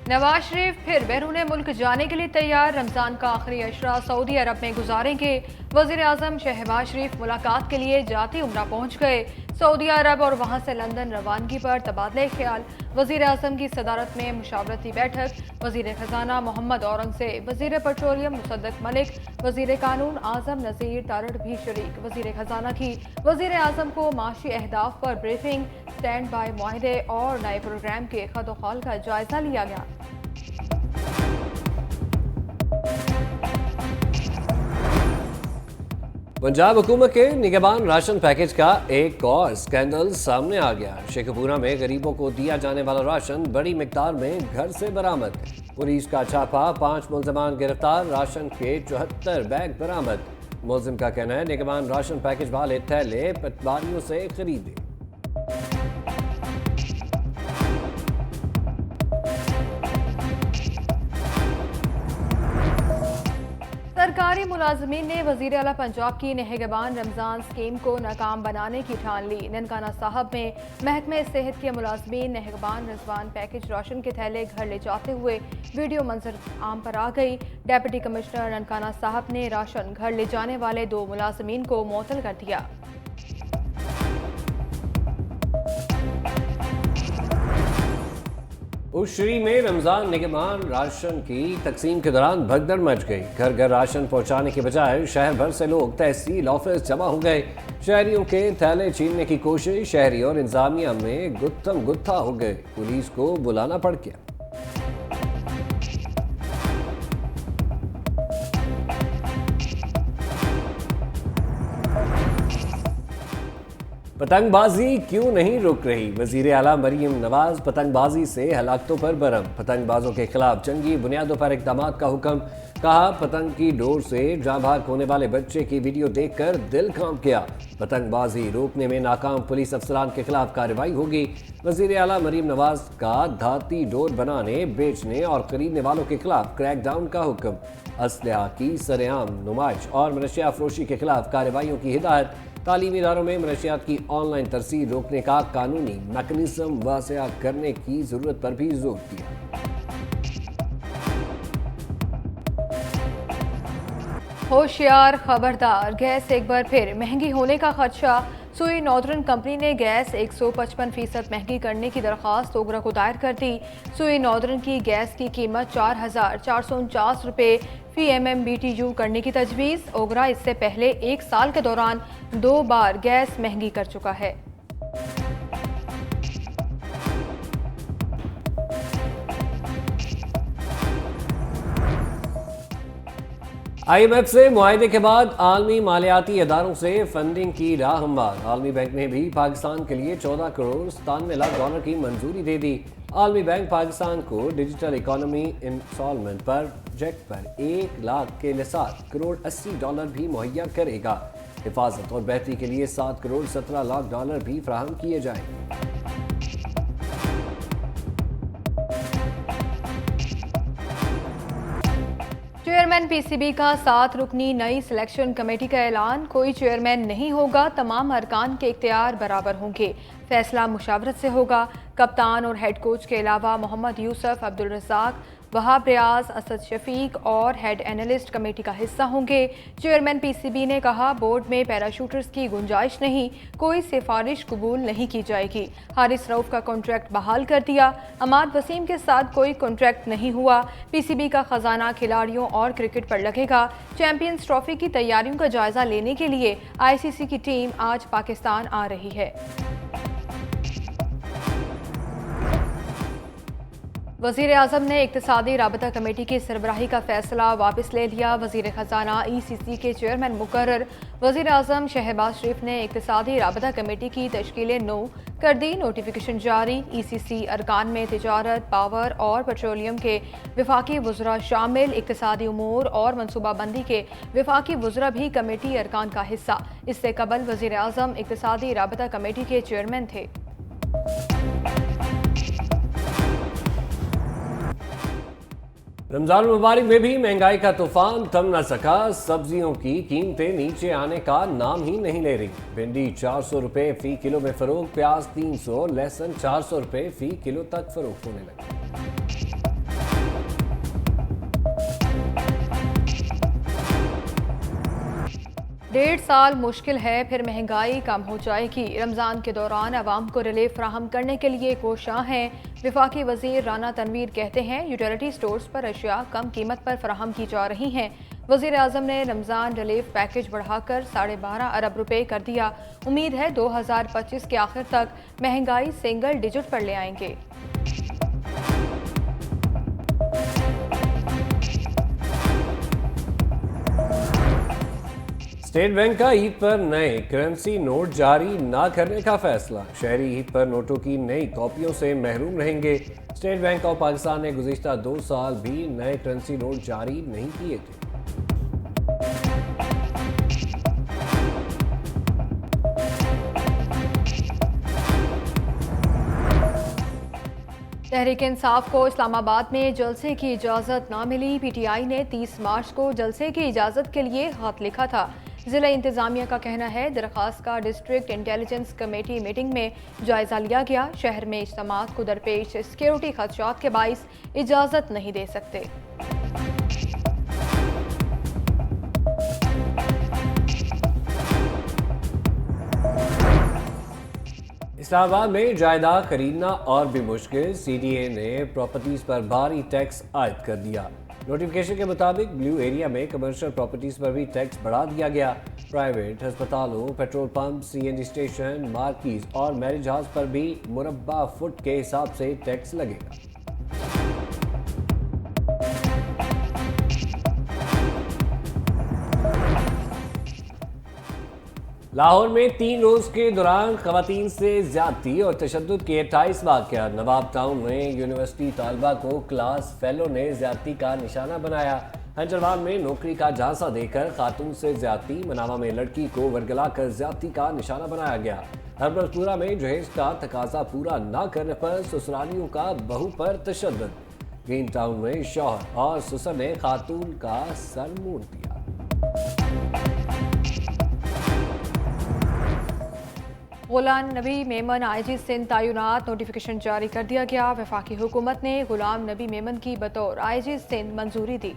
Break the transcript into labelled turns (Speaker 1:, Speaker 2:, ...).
Speaker 1: नवाज शरीफ फिर बैरून मुल्क जाने के लिए तैयार। रमजान का आखिरी अशरा सऊदी अरब में गुजारेंगे। वजीर आजम शहबाज शरीफ मुलाकात के लिए जाती उम्रा पहुंच गए सऊदी अरब और वहां से लंदन रवानगी पर तबादले ख्याल। वजीर आजम की सदारत में मुशावरती बैठक। वजीर खजाना मोहम्मद औरंगजेब, वजीर पेट्रोलियम मुसद्दक मलिक, वजीर कानून आजम नज़ीर तारड़ भी शरीक। वजीर खजाना की वजीर आजम को माशी अहदाफ पर ब्रीफिंग, स्टैंड बाय मुआहदे और नए प्रोग्राम के खदोखाल का जायजा लिया गया।
Speaker 2: पंजाब हुकूमत के निगहबान राशन पैकेज का एक और स्कैंडल सामने आ गया। शेखपुरा में गरीबों को दिया जाने वाला राशन बड़ी मिकदार में घर से बरामद। पुलिस का छापा, 5 मुलजमान गिरफ्तार, राशन के 74 बैग बरामद। मुलजिम का कहना है निगहबान राशन पैकेज वाले थैले पटवारियों से खरीदे।
Speaker 1: सरकारी मुलाजमीन ने वजीर आला पंजाब की निगहबान रमजान स्कीम को नाकाम बनाने की ठान ली। ननकाना साहब में महकमे सेहत के मुलाजमीन निगहबान रमजान पैकेज राशन के थैले घर ले जाते हुए वीडियो मंजर आम पर आ गई। डेप्यूटी कमिश्नर ननकाना साहब ने राशन घर ले जाने वाले 2 मुलाजमीन को मुअत्तल कर दिया।
Speaker 2: उशरी में रमजान निगहबान राशन की तकसीम के दौरान भगदड़ मच गई। घर घर राशन पहुंचाने के बजाय शहर भर से लोग तहसील ऑफिस जमा हो गए। शहरियों के थैले छीनने की कोशिश, शहरी और इंतजामिया में गुत्थम गुत्था हो गए। पुलिस को बुलाना पड़ गया। पतंगबाजी क्यों नहीं रुक रही? वजीर आला मरीम नवाज पतंगबाजी से हलाकतों पर बरम। पतंगबाजों के खिलाफ जंगी बुनियादों पर इकदाम का हुक्म। कहा पतंग की डोर से जाँ भाग होने वाले बच्चे की वीडियो देखकर दिल कांप गया। पतंगबाजी रोकने में नाकाम पुलिस अफसरान के खिलाफ कार्रवाई होगी। वजीर आला मरीम नवाज का धाती डोर बनाने, बेचने और खरीदने वालों के खिलाफ क्रैकडाउन का हुक्म। असलहा की सरेआम नुमाइश और मनशिया फरोशी के खिलाफ कार्रवाइयों की हिदायत। तालीमी इदारों में मनशियात की ऑनलाइन तरसील रोकने का कानूनी मैकेनिज्म वासिया करने की जरूरत पर भी जोर दिया।
Speaker 1: होशियार, खबरदार, गैस एक बार फिर महंगी होने का खदशा। सुई नॉर्दर्न कंपनी ने गैस 155% महंगी करने की दरख्वास्त ओगरा को दायर कर दी। सुई नॉर्दर्न की गैस की कीमत 4,449 रुपये फी MMBTU करने की तजवीज़। ओगरा इससे पहले 1 साल के दौरान 2 बार गैस महंगी कर चुका है।
Speaker 2: IMF से मुआहदे के बाद आलमी मालियाती इदारों से फंडिंग की राह हमवार। आलमी बैंक ने भी पाकिस्तान के लिए 14 करोड़ 97 लाख डॉलर की मंजूरी दे दी। आलमी बैंक पाकिस्तान को डिजिटल इकोनॉमी इंस्टॉलमेंट प्रोजेक्ट पर 1 लाख के लिए 7 करोड़ 80 डॉलर भी मुहैया करेगा। हिफाजत और बेहतरी के लिए 7 करोड़ 17 लाख डॉलर भी फराहम किए जाएंगे।
Speaker 1: चेयरमैन PCB का 7 रुकनी नई सिलेक्शन कमेटी का ऐलान। कोई चेयरमैन नहीं होगा, तमाम अरकान के इख्तियार बराबर होंगे। फैसला मुशावरत से होगा। कप्तान और हेड कोच के अलावा मोहम्मद यूसुफ, अब्दुल रज़ाक, वहाब रियाज, असद शफीक और हेड एनालिस्ट कमेटी का हिस्सा होंगे। चेयरमैन PCB ने कहा बोर्ड में पैराशूटर्स की गुंजाइश नहीं, कोई सिफारिश कबूल नहीं की जाएगी। हारिस रऊफ का कॉन्ट्रैक्ट बहाल कर दिया। अमाद वसीम के साथ कोई कॉन्ट्रैक्ट नहीं हुआ। PCB का खजाना खिलाड़ियों और क्रिकेट पर लगेगा। चैंपियंस ट्रॉफी की तैयारियों का जायजा लेने के लिए ICC की टीम आज पाकिस्तान आ रही है। वज़ीर आज़म ने इक़्तिसादी राबता कमेटी की सरबराही का फैसला वापस ले लिया। वज़ीर ख़जाना ECC के चेयरमैन मुकर्रर। वज़ीर आज़म शहबाज शरीफ ने इक़्तिसादी राबता कमेटी की तश्कील नो कर दी। नोटिफिकेशन जारी। ECC अरकान में तिजारत, पावर और पेट्रोलियम के वफाकी वज़रा शामिल। इक़्तिसादी उमूर और मनसूबाबंदी के वफाकी वज़रा भी कमेटी अरकान का हिस्सा। इससे कबल वज़ीर आज़म इक़्तिसादी राबता कमेटी के चेयरमैन थे।
Speaker 2: रमजान मुबारक में भी महंगाई का तूफान थम न सका। सब्जियों की कीमतें नीचे आने का नाम ही नहीं ले रही। भिंडी 400 रुपये फी किलो में फरोख्त, प्याज 300, लहसुन 400 रुपये फी किलो तक फरोख्त होने लगे।
Speaker 1: 1.5 साल मुश्किल है, फिर महंगाई कम हो जाएगी। रमज़ान के दौरान आवाम को रिलीफ फराहम करने के लिए कोशां हैं। वफाकी वजीर राना तनवीर कहते हैं यूटिलिटी स्टोर्स पर अशिया कम कीमत पर फराहम की जा रही हैं। वजीर आज़म ने रमज़ान रिलीफ पैकेज बढ़ाकर 12.5 अरब रुपए कर दिया। उम्मीद है 2025 के आखिर तक महंगाई सिंगल डिजिट पर ले आएंगे।
Speaker 2: स्टेट बैंक का ईद पर नए करेंसी नोट जारी ना करने का फैसला। शहरी ईद पर नोटों की नई कॉपियों से महरूम रहेंगे। स्टेट बैंक ऑफ पाकिस्तान ने गुज़िश्ता 2 साल भी नए करेंसी नोट जारी नहीं किए थे।
Speaker 1: तहरीक इंसाफ को इस्लामाबाद में जलसे की इजाज़त ना मिली। PTI ने 30 मार्च को जलसे की इजाज़त के लिए खत लिखा था। ज़िला इंतज़ामिया का कहना है दरख्वास्त का डिस्ट्रिक्ट इंटेलिजेंस कमेटी मीटिंग में जायज़ा लिया गया। शहर में इज्तिमात को दरपेश सिक्योरिटी खदशात के बाइस इजाज़त नहीं दे सकते।
Speaker 2: इस्लामाबाद में जायदाद खरीदना और भी मुश्किल। CDA ने प्रॉपर्टीज पर भारी टैक्स आयद कर दिया। नोटिफिकेशन के मुताबिक ब्लू एरिया में कमर्शियल प्रॉपर्टीज पर भी टैक्स बढ़ा दिया गया। प्राइवेट अस्पतालों, petrol pump, CNG station, market और मैरिज हाउस पर भी मुरब्बा फुट के हिसाब से टैक्स लगेगा। लाहौर में 3 रोज के दौरान खवातीन से ज्यादती और तशद्दुद के 28 वाक़यात। नवाब टाउन में यूनिवर्सिटी तालबा को क्लास फेलो ने ज्यादती का निशाना बनाया। हंजरवान में नौकरी का झांसा देकर खातून से ज्यादती। मनावा में लड़की को वर्गला कर ज्यादती का निशाना बनाया गया। हरबलपुरा में जहेज का तकाजा पूरा न करने पर ससुरालियों का बहू पर तशद्दुद। ग्रीन टाउन में शौहर और ससुर ने खातून का सर मोड़ दिया।
Speaker 1: गुलाम नबी मेमन IG सिंध तैनात। नोटिफिकेशन जारी कर दिया गया। वफाकी हुकूमत ने गुलाम नबी मेमन की बतौर IG सिंध मंजूरी दी।